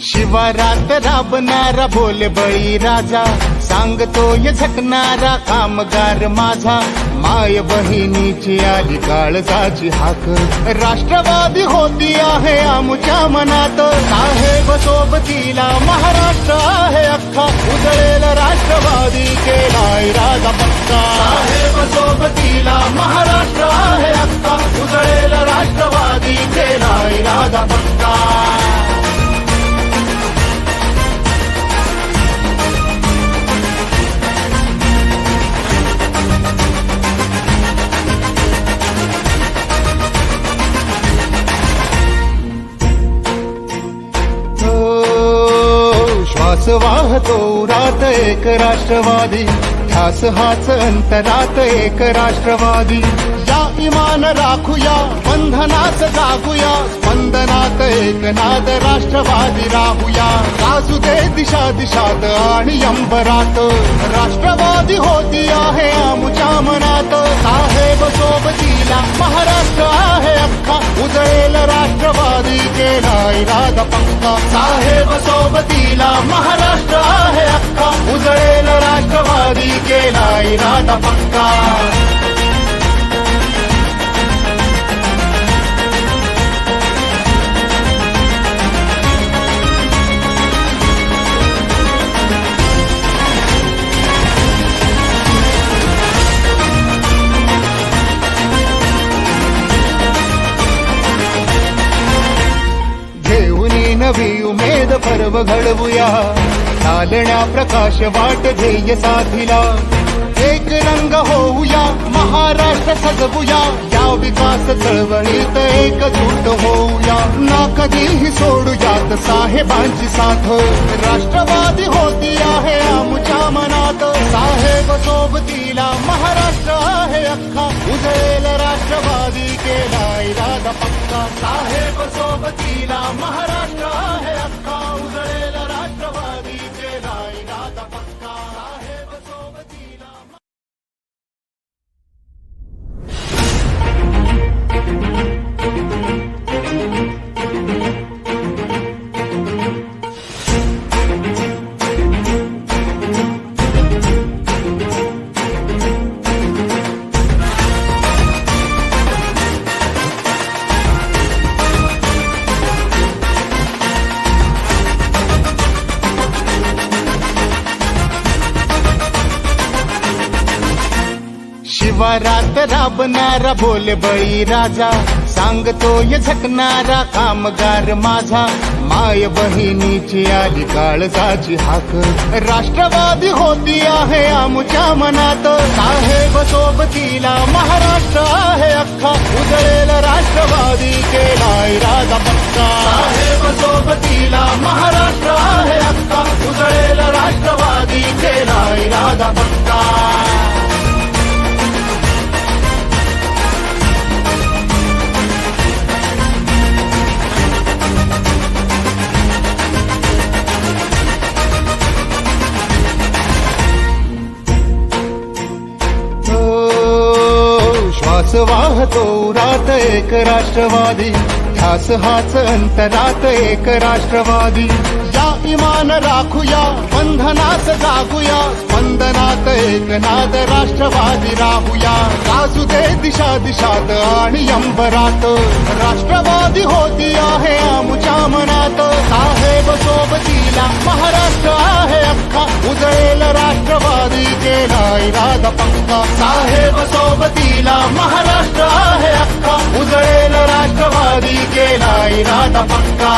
शिवारात राबणारा बोल बळी राजा, सांगतोय झटणारा कामगार माझा. माय बहिणीची आली काळजाची हाक, राष्ट्रवादी होती आहे आमच्या मनात. साहेब सोबतीला महाराष्ट्र आहे अख्खा, उजळेल राष्ट्रवादी केला इरादा पक्का. साहेब सोबतीला महाराष्ट्र आहे अख्खा, उजळेल राष्ट्रवादी केला इरादा पक्का. श्वास वाहतो रात एक राष्ट्रवादी, ध्यास हाच अंतरात एक राष्ट्रवादी. या इमान राखूया, बंधनात जागूया, स्पंदनात एक नाद राष्ट्रवादी राहूया. गाजू दे दिशा दिशात आणि अंबरात, राष्ट्रवादी होती आहे आमच्या मनात. साहेब सोबतीला महाराष्ट्र आहे अख्खा, उजळेल राष्ट्रवादी केला इरादा पक्का. साहेब सोबतीला महाराष्ट्र आहे अख्खा, उजळेल राष्ट्रवादी केला इरादा पक्का. नवी उमेद पर्व घडवूया, चालण्या प्रकाश वाट ध्येय साथीला. एक रंग होऊया, महाराष्ट्र सजवूया, या विकास चळवळीत एकजूट होऊया. ना कधीही सोडूयात साहेबांची साथ, राष्ट्रवादी होती आहे आमच्या मनात. साहेब सोबतीला महाराष्ट्र आहे अख्खा, उजळेल राष्ट्रवादी केला इरादा पक्का. साहेब सोबतीला महाराष्ट्र आहे अख्खा, उजळेल राष्ट्रवादी केला इरादा पक्का. साहेब सोबतीला. शिवारात राबणारा बोल बळी राजा, सांगतोय झटणारा कामगार माझा. माय बहिणीची आली काळजाची हाक, राष्ट्रवादी होती आहे आमच्या मनात. साहेब सोबतीला महाराष्ट्र आहे अख्खा, उजळेल राष्ट्रवादी केला इरादा पक्का. साहेब सोबतीला महाराष्ट्र आहे अख्खा, उजळेल राष्ट्रवादी केला इरादा पक्का. श्वास वाहतो रात एक राष्ट्रवादी, ध्यास हाच अंतरात एक राष्ट्रवादी. या इमान राखूया, बंधनात जागूया, स्पंदनात एक नाद राष्ट्रवादी राहूया. गाजू दे दिशा दिशात आणि अंबरात, राष्ट्रवादी होती आहे आमच्या मनात. साहेब सोबतीला महाराष्ट्र आहे अख्खा, उजळेल राष्ट्रवादी केला इरादा पक्का. साहेब सोबतीला महाराष्ट्र आहे अख्खा, उजळेल राष्ट्रवादी केला इरादा पक्का.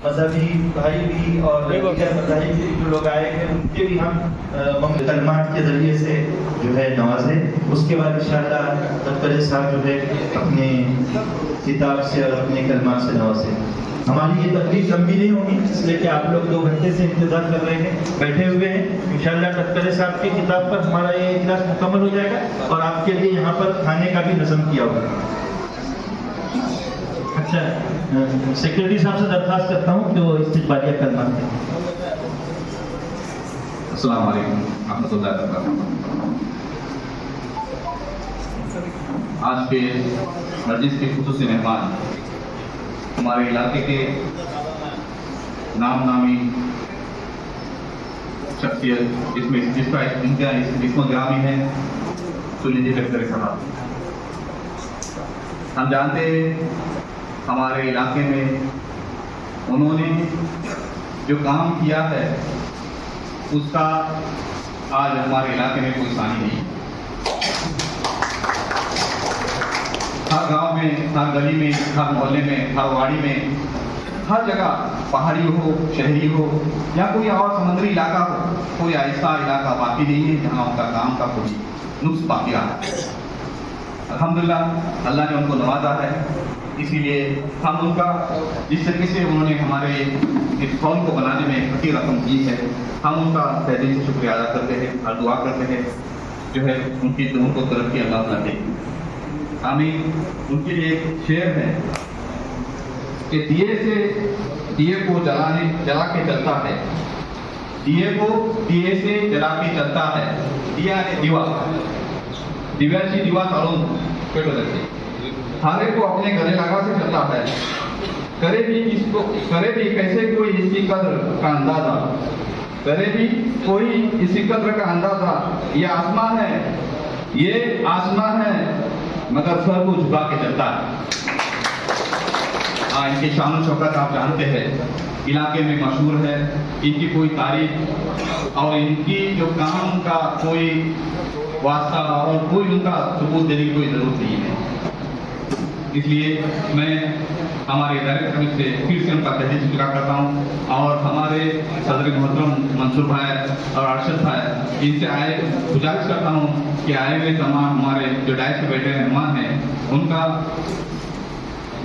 माझा मी भाई भाई भी और भाई भी जो लोग आए हैं उनके भी हम कलमात के जरिए से जो है नवाजे। उसके बाद इंशाअल्लाह दफ्तर साहब जो है अपने किताब से और अपने कलमात से नवाजे। हमारी ये तकलीफ लंबी नहीं होगी, इसलिए कि आप लोग 2 घंटे से इंतजार कर रहे हैं, बैठे हुए हैं। इंशाअल्लाह दफ्तर साहब की किताब पर हमारा ये इजलास मुकम्मल हो जाएगा और आपके लिए यहाँ पर खाने का भी नज़म किया होगा। अच्छा, सेक्रेटरी साहब से दरख्वास्त करता हूँ कि वो इस्तिक़बालिया कलमात दें। अस्सलाम वालेकुम रहमतुल्लाहि व बरकातहू। आज के मजलिस के खुसूसी मेहमान हमारे इलाके के नाम नामी शख्सियत जिसका इनका इसमें ग्रामी है सुनिधि डॉक्टर साहब। हम जानते हैं हमारे इलाके में उन्होंने जो काम किया है उसका आज हमारे इलाके में कोई सानी नहीं। हर गांव में, हर गली में, हर मोहल्ले में, हर वाड़ी में, हर जगह पहाड़ी हो, शहरी हो या कोई और समुद्री इलाका हो, कोई ऐसा इलाका बाकी नहीं है जहां उनका काम का कोई नुक्स बाकी रहा है। अल्हम्दुलिल्लाह अल्लाह ने उनको नवाजा है, इसीलिए हम उनका जिस तरीके से उन्होंने हमारे इस कौम को बनाने में फटी रकम की है, हम उनका तहे दिल से शुक्रिया अदा करते हैं और दुआ करते हैं जो है उनकी उनको तरक्की अल्लाह दे। आमीन। उनके लिए एक शेर है कि दिए को जला के चलता है, दिए को दिए से जला के चलता है, दिया ने दिवा दिव्याची दिवा चालून पेट बदलते, हारे को अपने गले लगा से चलता है, करे भी कैसे कोई इसकी कद्र का अंदाजा, करे भी कोई इसी कद्र का अंदाजा, ये आसमां है मगर सर को झुका के चलता है। इनकी शान शौकत आप जानते हैं, इलाके में मशहूर है, इनकी कोई तारीफ और इनकी जो काम का कोई वास्ता और कोई उनका सबूत देने की कोई जरूरत नहीं है। इसलिए मैं हमारे डायरेक्टर कमेटी से फिर से उनका तहे दिल शुक्रिया करता हूँ और हमारे सदर मोहतरम मंसूर भाई और अरशद भाई इनसे गुजारिश करता हूँ कि आए हुए तमाम हमारे जो डायस पे बैठे मेहमान हैं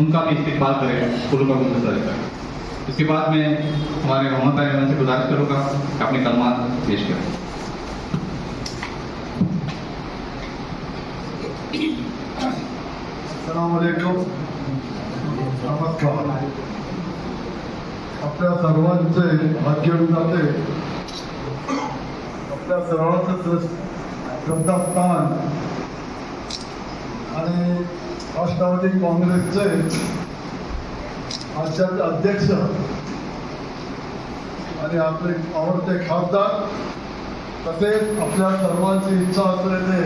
उनका भी इस्तेमाल करें, फूलों का गुलदस्ता करें। इसके बाद में हमारे मोहम्मद भाई से गुजारिश करूँगा कि अपने कलमात पेश करें। अस्सलाम वालेकुम, नमस्कार। आपल्या सर्वांचे भाग्य जाते, आपल्या सर्वांचं श्रद्धास्थान आणि राष्ट्रवादी काँग्रेसचे राज्याचे अध्यक्ष आणि आपले आवडते खासदार तसेच आपल्या सर्वांची इच्छा असलेले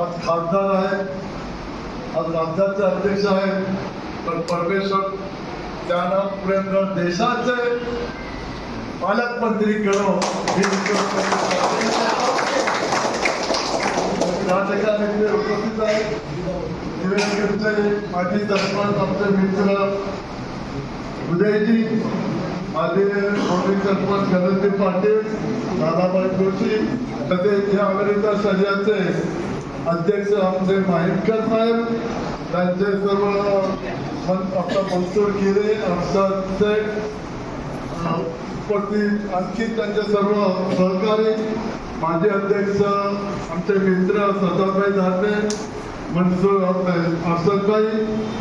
आज खासदार आहेत, आज राज्याचे अध्यक्ष आहेत, पण परमेश्वर त्यांना पूर्ण देशाचे पालकमंत्री करो या ठिकाणी उपस्थित आहेत। निवेदनचे माजी सरपंच आमचे मित्र उदयजी, माजी काँग्रेस सरपंच गणेशजी पाटील, दादाभाई जोशी तसेच या अमेरिका शहराचे अध्यक्ष आमचे माहितकर साहेब, त्यांचे सर्व आपला मंसूर गिरे अफसरचे उपस्थित, आणखी त्यांचे सर्व सहकारी, माजी अध्यक्ष आमचे मित्र सदाभाई धारणे, मंसूर अफसरभाई,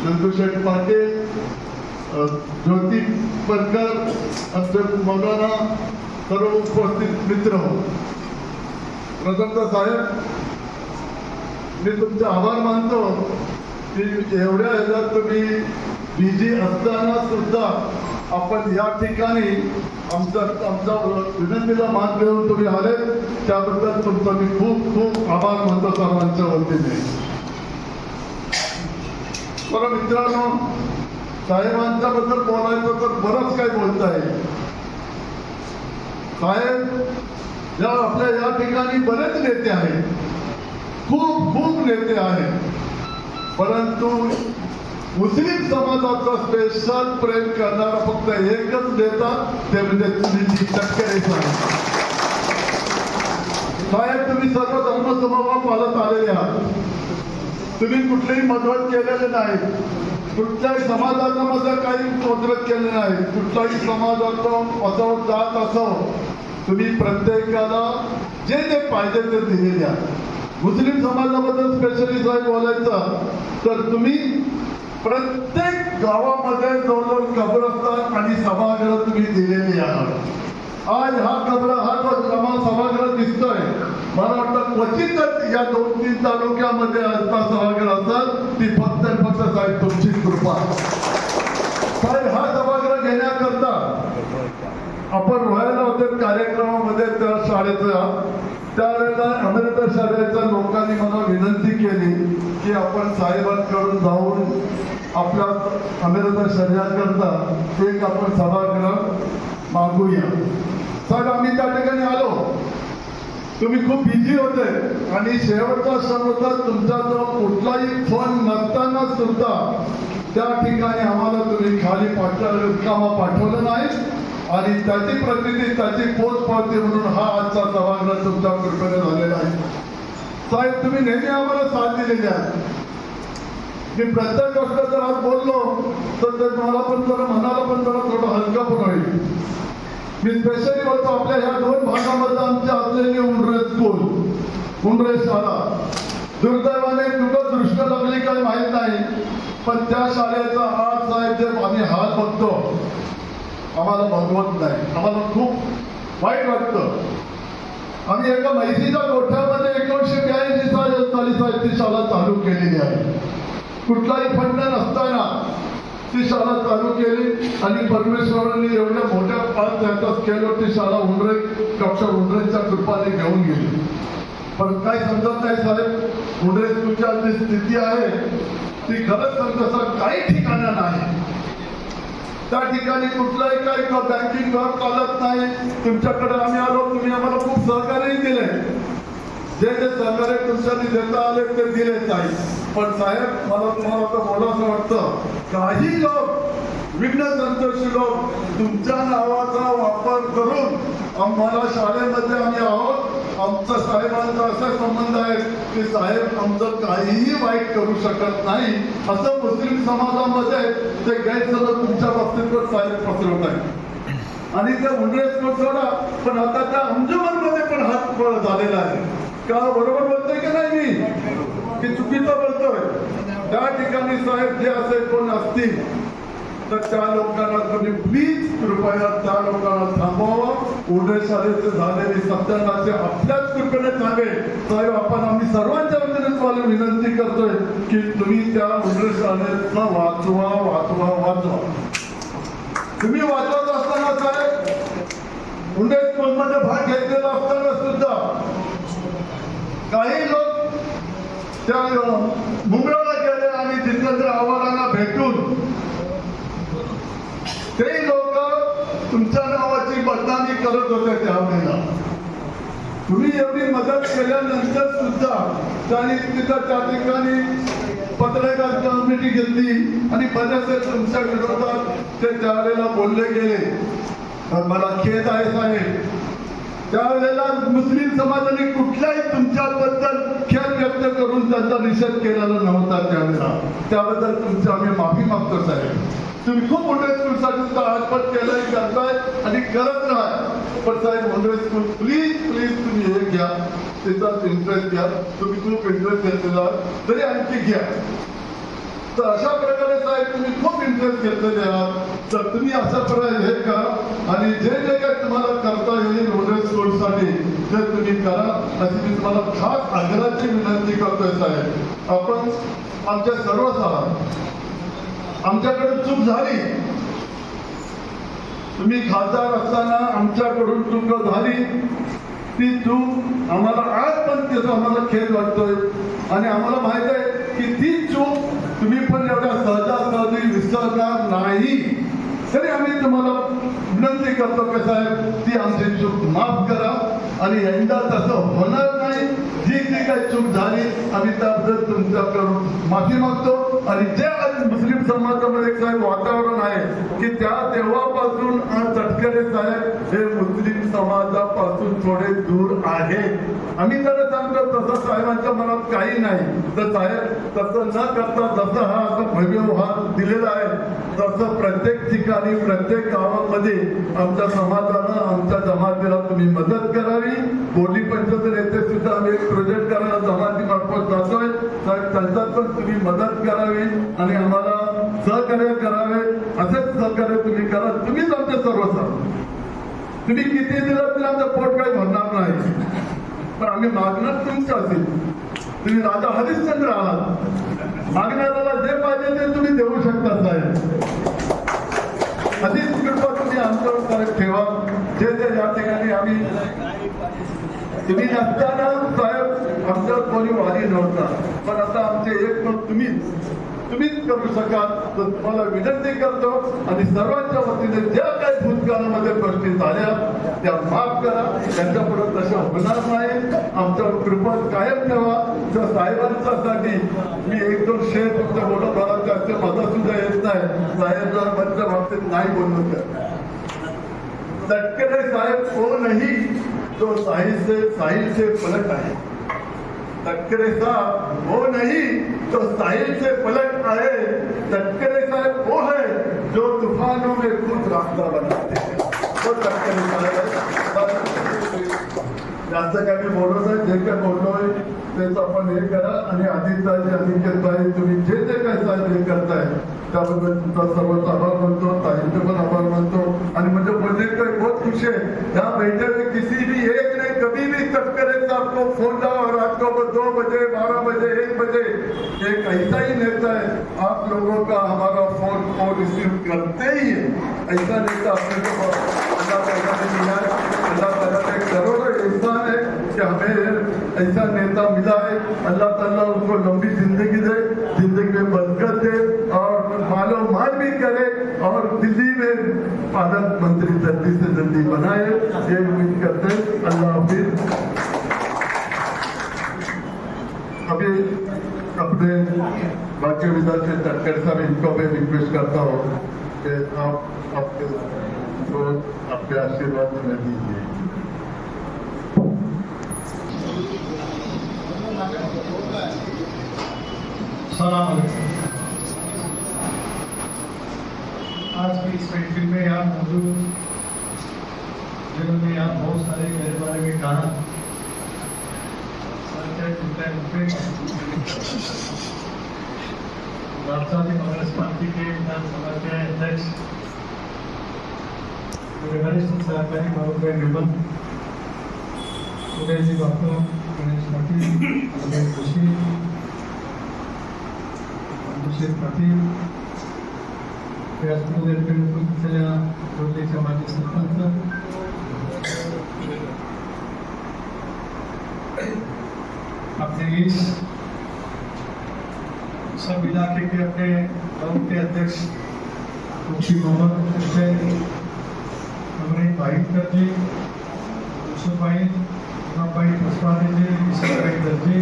नंदुशेठ पाटील, ज्योती परकर, आमचे मौलाना, सर्व उपस्थित मित्र, प्रथमतः साहेब मी तुमचे आभार मानतो की एवढ्या ह्याच्यात तुम्ही बिझी असताना सुद्धा आपण या ठिकाणी आमच्या विनंतीला मान देऊन तुम्ही आले, त्याबद्दल तुमचा मी खूप खूप आभार मानतो सर्वांच्या वतीने। बरं मित्रांनो, साहेबांच्या बद्दल बोलायचं तर बरंच काही बोलता येईल। साहेब या आपल्या या ठिकाणी बरेच नेते आहेत, खूप नेते आहेत, परंतु मुस्लिम समाजाचा स्पेशल प्रेम करणारा फक्त एकच नेता, ते म्हणजे सुनीलजी तटकरे साहेब. साहेब, तुम्ही सर्व धर्मसमभाव पालत आलेले आहात. तुम्ही कुठलेही मतभेद केलेले नाही, कुठल्याही समाजाचा मध्ये काही तोडरत केले नाही, कुठल्याही समाजाचा असो जात असो, तुम्ही प्रत्येकाला जे जे पाहिजे ते दिलेले आहे. मुस्लिम समाजाबद्दल स्पेशली साहेब बोलायचं तर तुम्ही प्रत्येक गावामध्ये जवळजवळ कब्रस्तान आणि सभागृह तुम्ही दिलेली आहात. आज हा जो सभागृह दिसतोय, मला वाटतं क्वचितच या 2-3 तालुक्यामध्ये असता सभागृह असेल, ती फक्त साहेब तुमची कृपा. साहेब, हा सभागृह घेण्याकरता आपण व्हायला होते कार्यक्रमामध्ये त्या शाळेचा, त्यावेळेला अमृता शाळेच्या लोकांनी मला विनंती केली की आपण साहेबांकडून जाऊन आपल्या अमृता शहराकरता एक आपण सभागृह मागूया. साहेब, आम्ही त्या ठिकाणी आलो, तुम्ही खूप बिझी होते आणि शेवटचा क्षण होता तुमचा, जो कुठलाही फोन नसताना सुद्धा त्या ठिकाणी आम्हाला तुम्ही खाली पाठवलं नाही आणि त्याची प्रतिनिधी, त्याची पोच पावती म्हणून हा आजचा सभागृह तुमच्या कृपेने झालेला आहे. साहेब, तुम्ही नेहमी आम्हाला साथ दिलेली आहे. मी प्रत्येक गोष्ट जर आज बोललो तर मला पण जरा मनाला पण जरा थोडं हलका पण होईल. मी स्पेशली बोलतो, आपल्या ह्या 2 भागामध्ये आमच्या असलेली उंडरे स्कूल, उंडरे शाळा, दुर्दैवाने कुठं दृष्ट लागली काही माहीत नाही, पण त्या शाळेचा आज साहेब जे आम्ही हाल बघतो, आम्हाला भगवत नाही, आम्हाला खूप वाईट वाटतं. आम्ही एका म्हैसीच्या गोठ्यामध्ये 1982 साली साहेब ती शाळा चालू केलेली आहे. कुठलाही फंड नसताना ती शाळा चालू केली आणि परमेश्वरांनी एवढ्या मोठ्या 5 त्याचा केलं, ती शाळा उंडरे, डॉक्टर उंडरेच्या कृपाने घेऊन गेली. पण काय समजत नाही साहेब, उंडरे स्कूलच्या जी स्थिती आहे ती खरंच तसं काही ठिकाणं नाही. त्या ठिकाणी कुठलाही काही बँकिंग वर्क चालत नाही. तुमच्याकडे आम्ही आलो, तुम्ही आम्हाला खूप सहकार्य दिले, जे जे सहकार्य तुमच्यानी देता आले ते दिलेच आहे. पण साहेब, मला तुम्हाला आता बोलावं वाटतं, काही लोक विघ्न संतोषी लोक तुमच्या नावाचा वापर करून आम्हाला शाळेमध्ये आम्ही आहोत, आमचा साहेबांचा असा संबंध आहे की साहेब आमचं काहीही वाईट करू शकत नाही, असं मुस्लिम समाजामध्ये ते गैरसमज तुमच्या बाबतीत साहेब पसरवत आहे. आणि त्या उंडरे स्कूल सोडा, पण आता त्या अंजुमनमध्ये पण हात झालेला आहे का? बरोबर बोलतोय की नाही मी, की चुकीचं बोलतोय? त्या ठिकाणी साहेब जे असे कोण असतील तर त्या लोकांना तुम्ही प्लीज कृपया त्या लोकांना थांबवावं. उंडरे शाळेचे झालेली सत्यानाचे आपल्याच कृपेने थांबेल. साहेब, आपण आम्ही सर्वांच्या वतीने तुम्हाला विनंती करतोय की तुम्ही त्या उंडरे शाळेला वाचवा वाचवा वाचवा. तुम्ही वाचवत असताना साहेब, उंडरे स्कूलमध्ये भाग घेतलेला असताना सुद्धा काही लोक त्या मुंबईला गेले आणि जितेंद्र आव्हाडांना भेटून ते लोक तुमच्या नावाची बदनामी करत होते. त्यावेळेला तुम्ही एवढी मदत केल्यानंतर सुद्धा त्यांनी तिथं त्या ठिकाणी पत्रकार कमिटी घेतली आणि बरेचसे तुमच्या विरोधात ते त्यावेळेला बोलले गेले. मला खेद आहे साहेब, त्यावेळेला मुस्लिम समाजाने कुठल्याही तुमच्याबद्दल खेद व्यक्त करून त्यांचा निषेध केलेला नव्हता त्यावेळेला. त्याबद्दल तुमची आम्ही माफी मागतो साहेब. तुम्ही खूप मोठ्या स्कूलसाठी आजपत केलंय, करताय आणि करत राहा. पण साहेब, मोठे स्कूल प्लीज प्लीज तुम्ही हे घ्या, त्याचा इंटरेस्ट घ्या. तुम्ही खूप इंटरेस्ट घेतलेला तरी आणखी घ्या. तर अशा प्रकारे साहेब तुम्ही खूप इंटरेस्ट घेतलेले आहात, तर तुम्ही अशा प्रकारे हे करा आणि जे जे काही तुम्हाला करता येईल मोठे स्कूलसाठी ते तुम्ही करा, अशी मी तुम्हाला खास आग्रहाची विनंती करतोय साहेब. आपण आमच्या सर्वच आहात, आमच्याकडे चूक झाली, तुम्ही खासदार असताना आमच्याकडून चूक झाली, ती चूक आम्हाला आज पण त्याचा आम्हाला खेद वाटतोय आणि आम्हाला माहित आहे की ती चूक तुम्ही पण एवढ्या सहजासहजी विसरणार नाही. तरी आम्ही तुम्हाला विनंती करतो की साहेब, ती आमची चूक माफ करा आणि यंदा तसं होणार नाही. जी जी काही चूक झाली आम्ही त्याबद्दल तुमच्याकडून माफी मागतो. आणि जे आज मुस्लिम समाजामध्ये साहेब वातावरण आहे की त्या तेव्हापासून आज तटकरे साहेब हे मुस्लिम समाजापासून थोडे दूर आहेत. आम्ही त्याला सांगतो तसं साहेबांच्या मनात काही नाही, तर साहेब तसं न करता जसं हा असं भव्य वाद दिलेला आहे तसं प्रत्येक ठिकाणी प्रत्येक गावामध्ये आमच्या समाजानं आमच्या जमातीला तुम्ही मदत करावी. बोली पंचायत येथे सुद्धा आम्ही एक प्रोजेक्ट करायला जमाती मार्फत जातोय साहेब, त्यांच्यात पण तुम्ही मदत करावी आणि आम्हाला सहकार्य करावे. असेच सहकार्य तुम्ही करा. तुम्हीच आमचे सर्वस्व. तुम्ही किती दिलं तरी आमचं पोट काही भरणार नाही, पण आम्ही मागणार तुमचं असेल. तुम्ही राजा हरिश्चंद्र आहात, मागणाऱ्याला जे पाहिजे ते तुम्ही देऊ शकता साहेब. अशीच कृपा तुम्ही आमच्यावर साहेब ठेवा. जे जे या ठिकाणी आम्ही तुम्ही नसताना साहेब आमच्यावर कोणी वादी नव्हता, पण आता आमचे एक पण तुम्हीच करू शकाल. तर तुम्हाला विनंती करतो आणि सर्वांच्या वतीने ज्या काही भूतकाळामध्ये गोष्टी झाल्या त्या माफ करा. त्यांच्या पुढे तशा होणार नाही. आमच्यावर कृपा कायम ठेवा. त्या साहेबांच्यासाठी मी एक दोन शेर तुमच्या मोठं बोलायचं असते, माझा सुद्धा येत नाही. साहेबांच्या बाबतीत नाही बोललो तर तटकरे साहेब वो नहीं जो साहिल से पलट आए. तटकरे साहब वो नहीं तो साहिल से पलट आए. तटकरे साहब वो है जो तूफानों में खुद रास्ता बनाते हैं. तो तटकरे साहब जास्त काय मी बोलत आहे, जे काय बोललोय तेच आपण हे करा. आणि आदित्यजी अनिकेतभाई तुम्ही जे जे काय साहेब हे करताय त्याबद्दल तुमचा सर्वांचा आभार मानतो. ताईंचे पण आभार मानतो. आणि म्हणजे बोलने का बहुत खुश है. यहाँ बैठे हुए किसी भी एक ने कभी भी तटकरे साहब को फोन डाला और रात को 2 बजे 12 बजे 1 बजे एक ऐसा ही नेता है आप लोगों का हमारा फोन को रिसीव करते ही है. ऐसा नेता अपने को अल्लाह ताला ने दिया है. अल्लाह ताला का एक करोड़ों एहसान है कि हमें ऐसा नेता मिला है. अल्लाह ताला उनको लंबी जिंदगी दे, जिंदगी में बरकत दे और मालो माल भी करे और दिल्ली में प्रधानमंत्री जल्दी से जल्दी बनाए, ये उम्मीद करते हैं. अल्लाह हाफिज. अभी अपने बाकी विधायक तटकरे साहब इनको मैं रिक्वेस्ट करता हूँ कि आप आपके आशीर्वाद में दीजिए. सलाम. आज की इस महफिल में यहाँ मौजूद जिन्होंने यहाँ बहुत सारे मेरे बारे में कहा, राष्ट्रवादी कांग्रेस पार्टी के विधानसभा के अध्यक्ष मेरे वरिष्ठ सहकारी महोदय निबंध उदय जी बापू, गणेश पाटिल, अजय जोशी, अभिषेक पाटील, रोडलेच्या माजी सरपंच, अपने इस सब इलाके के अपने गांव के अध्यक्ष मुंशी मोहम्मद हुसैन, अमरीन भाईकर जी, यूसुफ भाई, इमाम भाई पसवानी जी, ईसा भाई दर्जी,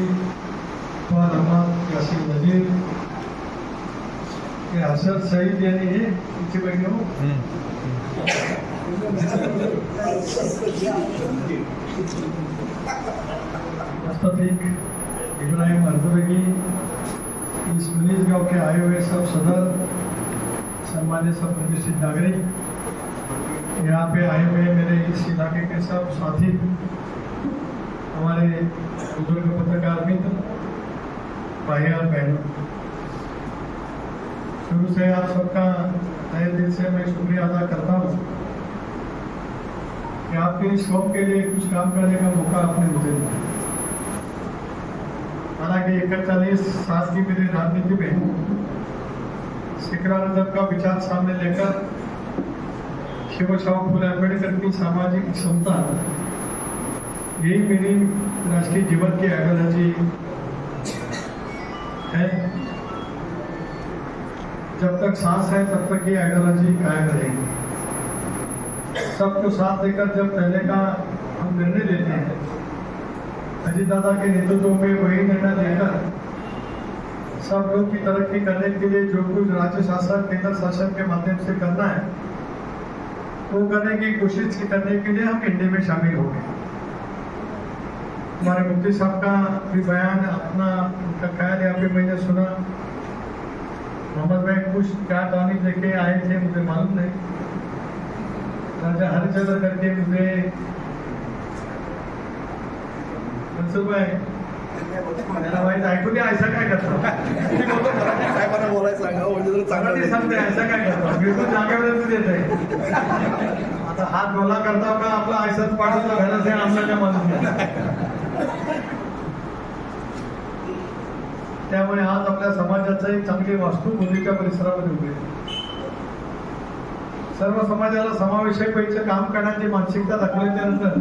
फवाद अहमद, यासीन नजीर, हसन सईद यानी ये पीछे बैठे हो, मुस्तफीक इब्राहिम अर्जुवेगी, इस मनीष गांव के आए हुए सब सदर, सम्मानित सब प्रतिष्ठित नागरिक, यहाँ पे आए हुए मेरे इस इलाके के सब साथी, हमारे बुजुर्ग पत्रकार मित्र, भाई और बहनों, शुरू से आप सबका तहे दिल से मैं शुक्रिया अदा करता हूँ कि आपके इस कौम के लिए कुछ काम करने का मौका आपने मुझे दिया. हालांकि 41 साल की मेरी राजनीति में सेक्युलरिज्म का विचार सामने लेकर शिवशाहू फुले अम्बेडकर की सामाजिक क्षमता, यही मेरी राष्ट्रीय जीवन की आइडियोलॉजी है. जब तक सांस है तब तक ये आइडियोलॉजी कायम रहेगी. सबको साथ देकर जब पहले का हम निर्णय लेते हैं, अजीत दादा के नेतृत्व में वही निर्णय लेकर सब लोग की तरक्की करने के लिए जो कुछ राज्य शासन केंद्र शासन के माध्यम से करना है वो करने की कोशिश करने के लिए हम एनडीए में शामिल हो गए। हमारे मुफ्ती साहब का भी बयान अपना उनका ख्याल यहाँ पे मैंने सुना। मोहम्मद भाई कुछ क्या टॉनिक लेके आए थे मुझे मालूम नहीं, राजा हर जगह करके मुझे मनसूर भाई मेरा भाई ऐकू द्या, ऐसा काय करतो साहेबांना बोलायचं सांगा म्हणजे जरा चांगलं चांगलं सांगते, ऐसा काय करतो बिलकुल जागेवर देते आता हात बोला करता का आपला ऐसाच पाठवला घराचे आमला काय मालूम नाही। त्यामुळे आज आपल्या समाजाचं एक चांगली वास्तुभूमीच्या परिसरामध्ये उभे आहे। सर्व समाजाला समावेशक व्हायचं काम करण्याची मानसिकता दाखवल्यानंतर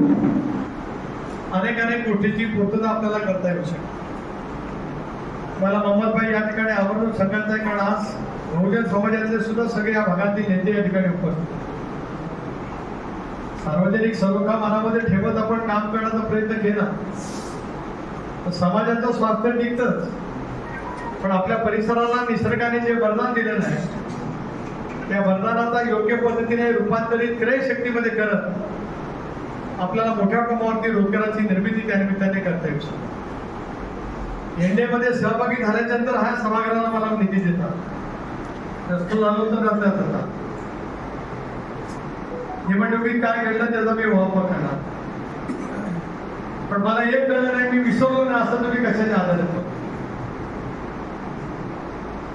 अनेक गोष्टींची पूर्तता आपल्याला करता येऊ शकते। मला मोहम्मदभाई या ठिकाणी आवर्जून सांगायचं आहे, कारण आज बहुजन समाजातले सुद्धा सगळे या भागातील नेते या ठिकाणी उपस्थित। सार्वजनिक सलोखा मनामध्ये ठेवत आपण काम करण्याचा प्रयत्न केला तर समाजाचं स्वास्थ्य टिकतंच, पण आपल्या परिसराला निसर्गाने जे वरदान दिलेलं आहे त्या वरदानाचा योग्य पद्धतीने रूपांतरित क्रयशक्तीमध्ये करत आपल्याला मोठ्या प्रमाणावरती रोजगाराची निर्मिती त्या निमित्ताने करता येऊ शकते। एनडीएमध्ये सहभागी झाल्यानंतर हा सभागृहाला मला निधी देतात, रस्तो झालो तर जातात निवडणुकीत काय घडलं त्याचा मी वापर करणार, पण मला एक कळलं नाही मी विसरलो नाही असं तुम्ही कशाच्या आधारे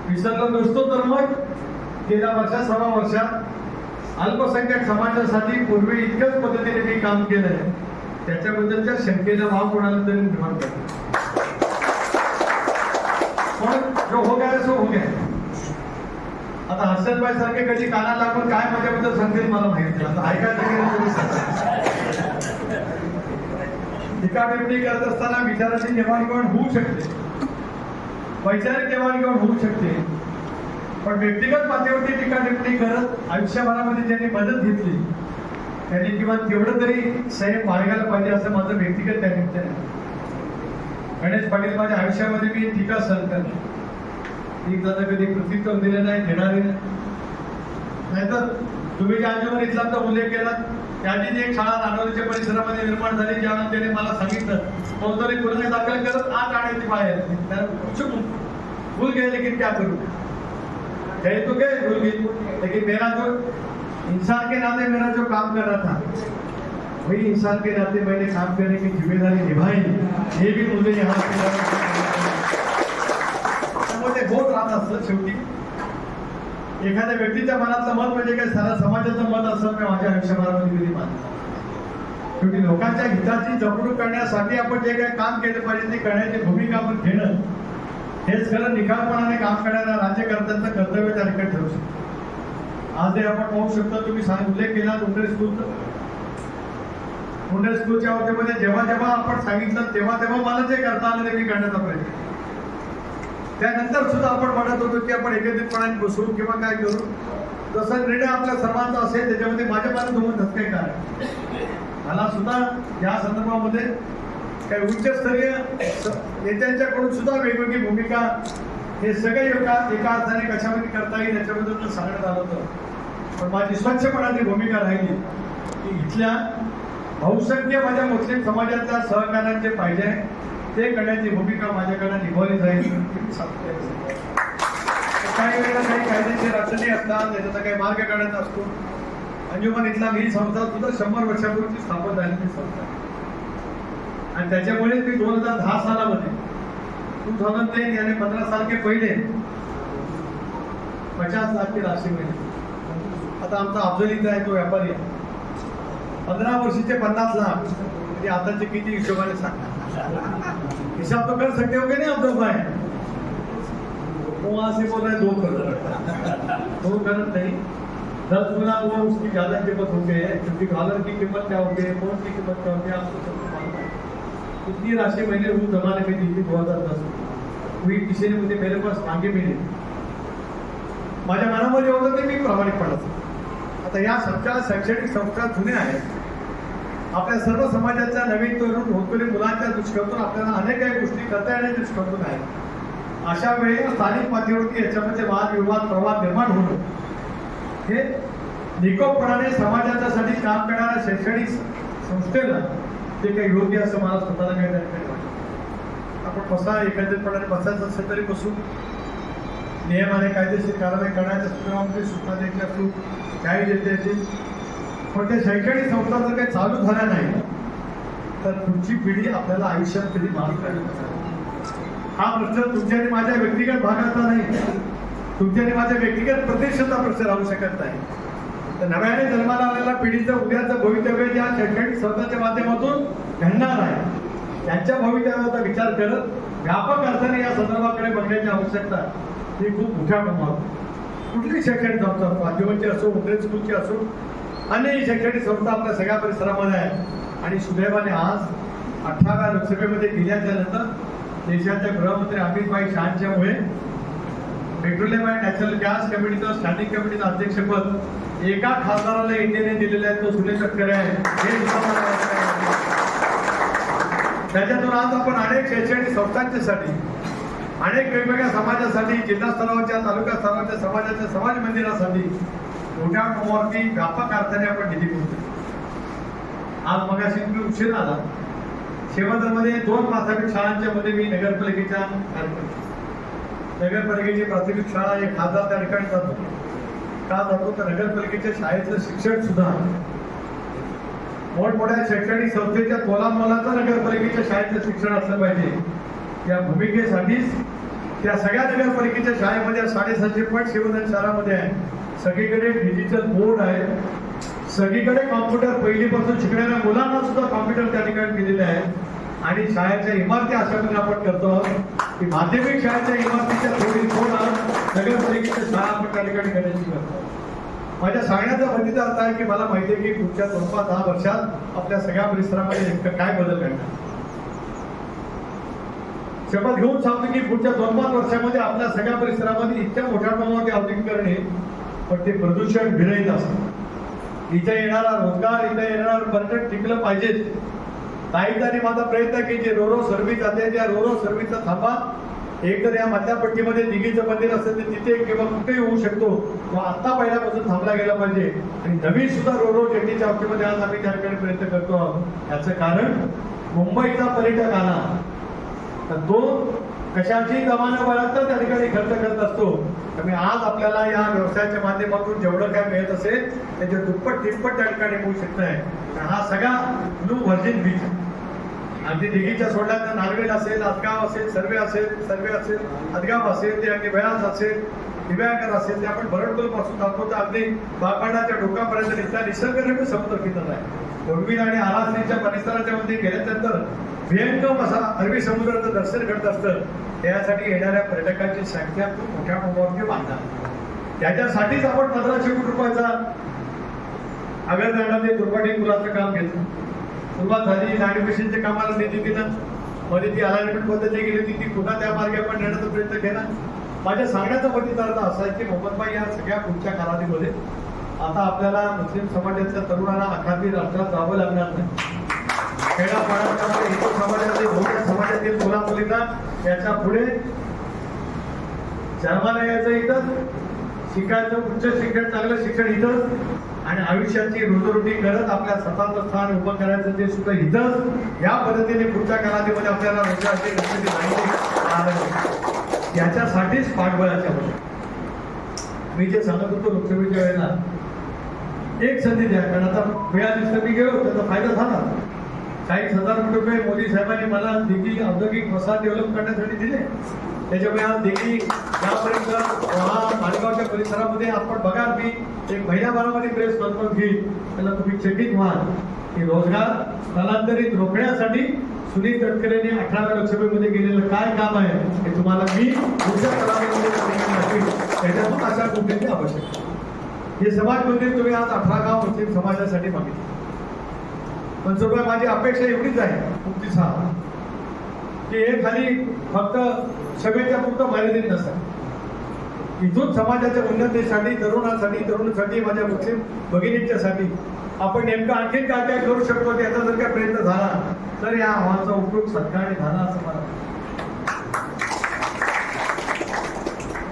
विसरलो नसतो तर मग गेल्या वर्षात 6 वर्षात अल्पसंख्याक समाजासाठी पूर्वी इतक्याच पद्धतीने मी काम केलंय त्याच्याबद्दलच्या शंकेला वाव कोणाला तरी निर्माण करतो। पण जो हो गया सो हो गया। आता हर्षदभाई सारखे कधी काना लागून काय माझ्याबद्दल सांगतील मला माहिती नाही, आता ऐकायचं टिप्पणी करत असताना विचाराची देवाणघेवाण होऊ शकते, वैचारिक देवाणघेवाण होऊ शकते, पण व्यक्तिगत पातळीवरती टीका टिप्पणी करत आयुष्यभरामध्ये ज्यांनी मदत घेतली त्यांनी किंवा तेवढं तरी संयम बाळगायला पाहिजे असं माझं व्यक्तिगत त्या निमित्त आहे। गणेश पाटील माझ्या आयुष्यामध्ये मी टीका सहन करतो, एक दादा कधी प्रत्युत्तर दिले नाही, देणारे नाहीतर तुम्ही ज्या अंजुमन इस्लामचा उल्लेख केला त्याची जी एक शाळा नांदवलीच्या परिसरामध्ये निर्माण झाली ज्यावेळेला त्याने मला सांगितलं फौजदारी गुन्हे दाखल करत आत आणायची बाहेर कुछ भूल गए लेकिन क्या करूं, गए तो गए भूल गई, लेकिन मेरा जो इंसान के नाते मेरा जो काम कर रहा था वही इंसान के नाते मैंने काम करने की जिम्मेदारी निभाई, ये भी मुझे यहाँ मुझे बहुत राहत असतं। शेवटी एखाद्या व्यक्तीच्या मनातलं मत म्हणजे काय सारा समाजाचं मत असं मी माझ्या आयुष्यभरामध्ये कधी मानतो। शेवटी लोकांच्या हिताची जपणूक करण्यासाठी आपण जे काही काम केलं पाहिजे ते करण्याची भूमिका आपण घेणं हेच खरं निखारपणाने काम करणाऱ्या राज्यकर्त्यांचं कर्तव्य त्या ठिकाणी ठरू शकतो। आज हे आपण पाहू शकतो, तुम्ही उल्लेख केला मुंडे स्कूलच्या अवधीमध्ये जेव्हा जेव्हा आपण सांगितलं तेव्हा मला जे करता आलं ते मी करण्याचा प्रयत्न, त्यानंतर सुद्धा आपण म्हणत होतो की आपण एकत्रितपणाने बसू किंवा काय करू, जसा निर्णय आपल्या सर्वांचा असेल त्याच्यामध्ये माझ्या पासून दोन धक्के काय मला सुद्धा या संदर्भामध्ये काही उच्चस्तरीय नेत्यांच्याकडून सुद्धा वेगवेगळी भूमिका हे सगळे एका अर्थाने कशामध्ये करता येईल याच्याबद्दल सांगण्यात आलं होतं, पण माझी स्वच्छपणाची भूमिका राहिली की इथल्या बहुसंख्य माझ्या मुस्लिम समाजाच्या सहकार्याचे पाहिजे ते करण्याची भूमिका माझ्याकडे निभावली जाईल। काही वेळेला काही कायदेशीर अडचणी असतात, त्याचा काही मार्ग काढायचा असतो। अंजुमन इस्लाम ही संस्था सुद्धा 100 वर्षापूर्वी स्थापन झालेली संस्था आणि त्याच्यामुळे मी 2010 सालामध्ये 2010 यानी 15 साल के पहिले 50 लाख की राशी मिळाली। आता आमचा अफजल इथं आहे तो व्यापारी आहे, 15 वर्षीचे 50 लाख म्हणजे आताचे किती हिशोबाने सांगा, हिसाब तो कर सकते हो कि नहीं अफजल भाई? वो वहां से बोल रहे 2 करोड़ नहीं 10 गुना वो उसकी ज्यादा कीमत हो गई है, क्योंकि डॉलर की कीमत क्या होती है, पौंड की कीमत क्या होती है, आपको सबको मालूम है। इतनी राशि मैंने उस जमाने में दी थी 2010 हुई, किसी ने मुझे मेरे पास मांगे भी नहीं, माझ्या मनामध्ये होतं ते मी प्रामाणिकपणाचं। आता या सगळ्या शैक्षणिक संस्था जुन्या आहेत, आपल्या सर्व समाजाच्या नवीन तरुण होतकरी मुलांच्या दृष्टिकोनातून आपल्याला अनेक काही गोष्टी करता येण्याच्या दृष्टिकोनातून आहेत। अशा वेळी स्थानिक पातळीवरती याच्यामध्ये वादविवाद प्रवाद निर्माण होणं हे निकोपपणाने समाजाच्यासाठी काम करणाऱ्या शैक्षणिक संस्थेला ते काही योग्य असं मला स्वतःला काही वाटतं. आपण बसा एकत्रितपणाने बसायचं असेल तरी बसून नियमाने कायदेशीर कारवाई करण्याच्या सूचना द्यायची असू काही देते येतील. पण त्या शैक्षणिक संस्था जर काही चालू झाल्या नाही तर पुढची पिढी आपल्याला आयुष्यात कधी माफ करणार. हा प्रश्न तुमच्या आणि माझ्या व्यक्तिगत भागाचा नाही, तुमच्या आणि माझ्या व्यक्तिगत प्रतिष्ठेचा प्रश्न राहू शकत नाही. तर नव्याने जन्माला आलेल्या पिढीचं उद्याचं भवितव्य ज्या शैक्षणिक संस्थांच्या माध्यमातून घडणार आहे त्यांच्या भवितव्याचा विचार करत व्यापक अर्थाने या संदर्भाकडे बघण्याची आवश्यकता ही खूप मोठ्या प्रमाणात. कुठली शैक्षणिक संस्था माध्यमांची असो, उद्योग स्कूलची असो, अनेक शैक्षणिक संस्था आपल्या सगळ्या परिसरामध्ये आहे. आणि सुदैवाने आज 18व्या लोकसभेमध्ये गेल्याच्या नंतर देशाच्या गृहमंत्री अमित शहांच्यामुळे पेट्रोलियम अँड नॅचरल गॅस कमिटीचं स्टँडिंग कमिटीचं अध्यक्षपद एका खासदाराला इंडियाने दिलेलं आहे, तो सुनील तटकरे आहे. हे सुद्धा मला वाटतं. त्याच्यातून आज आपण अनेक शैक्षणिक संस्थांच्यासाठी, अनेक वेगवेगळ्या समाजासाठी, जिल्हा स्तरावरच्या, तालुका स्तरावरच्या समाजाच्या समाज मंदिरासाठी मोठ्या प्रमाणावरती व्यापक अर्थाने आपण निधी पुरवतो. आज मगाशी तुम्ही उशीर आला, शेवटमध्ये 2 प्राथमिक शाळांच्या मध्ये मी नगरपालिकेच्या नगरपालिकेची प्राथमिक शाळा एक खासदार त्या ठिकाणी जातो. का जातो तर नगरपालिकेच्या शाळेतलं शिक्षण सुद्धा मोठमोठ्या शैक्षणिक संस्थेच्या तोलामोलाचं नगरपालिकेच्या शाळेतलं शिक्षण असलं पाहिजे. या भूमिकेसाठीच त्या सगळ्या नगरपालिकेच्या शाळेमध्ये 750 पट शिवधन शहरामध्ये आहे. सगळीकडे डिजिटल बोर्ड आहे, सगळीकडे कॉम्प्युटर पहिलीपासून शिकणाऱ्या मुलांना सुद्धा कॉम्प्युटर त्या ठिकाणी दिलेले आहे. आणि शाळेच्या इमारती अशा प्रकारे आपण करतो की माध्यमिक शाळेच्या इमारतीच्या थोडा नगरपालिकेच्या शाळा आपण त्या ठिकाणी करायची करतो. माझ्या सांगण्याचा भतीचा अर्थ आहे की मला माहिती आहे की पुढच्या 2-10 वर्षात आपल्या सगळ्या परिसरामध्ये नेमकं काय बदल घडणार. शपथ घेऊन सांगतो की पुढच्या 2-5 वर्षामध्ये आपल्या सगळ्या परिसरामध्ये इतक्या मोठ्या प्रमाणात औद्योगिकरणे, पण ते प्रदूषण विरहित असतं. इथे येणारा रोजगार, इथे येणारा पर्यटन टिकलं पाहिजे. ताईंनी माझा प्रयत्न आहे की जे रोरो सर्व्हिस जाते त्या रोरो सर्व्हिसचा थांबा एक तर या मधल्या पट्टीमध्ये दिघीचं मंदिर असेल तर तिथे किंवा कुठेही होऊ शकतो, तो आता पहिल्यापासून थांबला गेला पाहिजे. आणि नवीन सुद्धा रोरो जेटीच्या बाबतीमध्ये आज आम्ही त्या ठिकाणी प्रयत्न करतो आहोत. याचं कारण मुंबईचा पर्यटक आला तर तो कशाची जमाना बाळगता त्या ठिकाणी खर्च करत असतो. त्यामुळे आज आपल्याला या व्यवसायाच्या माध्यमातून जेवढं काय मिळत असेल त्याच्या दुप्पट तिप्पट त्या ठिकाणी मिळू शकत आहे. हा सगळा ब्लू व्हर्जिन बीच अगदी दिघीच्या सोडल्यानंतर नारवेल असेल, आदगाव असेल, सर्वे असेल, आदगाव असेल, ते अगदी बयास असेल, दिव्यांकर असेल, ते आपण भरडकोल पासून दाखवतो अगदी बागपाडाच्या डोकापर्यंत इथला निसर्गरम्य समुद्र किनारा आहे. कोळंबीर आणि आरासनीच्या परिसराच्या मध्ये गेल्यानंतर भयंकर असा अरबी समुद्राचं दर्शन घडत असतं. त्यासाठी येणाऱ्या पर्यटकांची संख्या खूप मोठ्या प्रमाणावरती वाढणार. त्याच्यासाठीच आपण 1500 कोटी रुपयाचा आगरदांडाचे दुर्गाटी पुलाचं काम घेतलं. सुरुवात झाली, लँडमिशनच्या कामाला निधी दिला, मध्ये ती अलाइनमेंट पद्धती गेली होती, ती पुन्हा त्या मार्गे आपण नेण्याचा प्रयत्न केला. माझ्या सांगण्याचा पद्धतीचा अर्थ असा आहे की मोहम्मदभाई या सगळ्या पुढच्या कालावधीमध्ये आता आपल्याला मुस्लिम समाजाच्या तरुणांना अखाती राष्ट्रात जावं लागणार नाही. खेड्यापाड्याच्या हिंदू समाजातील, बहुजन समाजातील मुला मुलींना याच्या पुढे जन्माला यायचं इथंच, शिकायचं, उच्च शिक्षण, चांगलं शिक्षण इथंच, आणि आयुष्याची रोजरोटी करत आपल्या स्वतःचं स्थान उभं करायचं ते सुद्धा इथंच. या पद्धतीने पुढच्या कालावधीमध्ये आपल्याला रोजगाराची निर्मिती नाही. याच्यासाठीच पाठबळाच्या मी जे सांगत होतो लोकसभेच्या वेळेला एक संधी द्या, कारण आता वेळा मी गेलो त्याचा फायदा झाला. 40,000 कोटी रुपये मोदी साहेबांनी मला दिघी औद्योगिक वसाहत डेव्हलप करण्यासाठी दिले. त्याच्यामुळे आज दिघी यापर्यंत मालेगावच्या परिसरामध्ये आपण बघा, मी एक महिन्याभरामध्ये प्रेस कॉन्फरन्स घेईल, त्याला तुम्ही चकित व्हाल की रोजगार स्थलांतरित रोखण्यासाठी सुनील तटकरेंनी 18व्या लोकसभेमध्ये गेलेलं काय काम आहे हे तुम्हाला मी पुढच्या कालावधीमध्ये त्याच्यातून अशा गोष्टींची आवश्यकता. हे समाज मंदिर तुम्ही आज 18 गाव मुस्लिम समाजासाठी मागितले. पण सुरुवात माझी अपेक्षा एवढीच आहे तुमची की हे खाली फक्त सभेच्या पुरतं मर्यादित नसतं. इथून समाजाच्या उन्नतीसाठी, तरुणांसाठी, माझ्या मुस्लिम भगिनींच्यासाठी आपण नेमकं आणखी काय काय करू शकतो त्याचा जर काय प्रयत्न झाला तर या आव्हानाचा उपयोग सत्कारणी झाला असं मला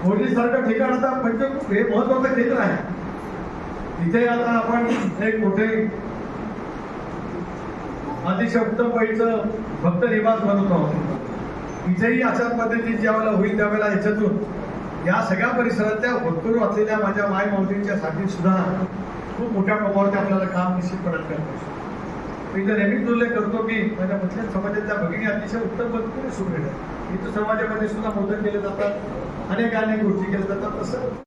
मोदीसारखं ठिकाण आता म्हणजे हे महत्वाचं केंद्र आहे. इथे आता आपण एक मोठे अतिशय उत्तम पैचं भक्त निवास बनवत आहोत. इथेही अशाच पद्धतीने ज्यावेळेला होईल त्यावेळेला याच्यातून या सगळ्या परिसरातल्या भक्तरू असलेल्या माझ्या माय मावतींच्या साठी सुद्धा खूप मोठ्या प्रमाणावरती आपल्याला काम निश्चितपणे करतो. मी तर नेहमीच उल्लेख करतो की माझ्या मुस्लिम समाजातल्या भगिनी अतिशय उत्तम पद्धतीने सुरू आहेत. इथं समाजामध्ये सुद्धा मोदक केले जातात, अनेक गोष्टी केल्या जातात. तसं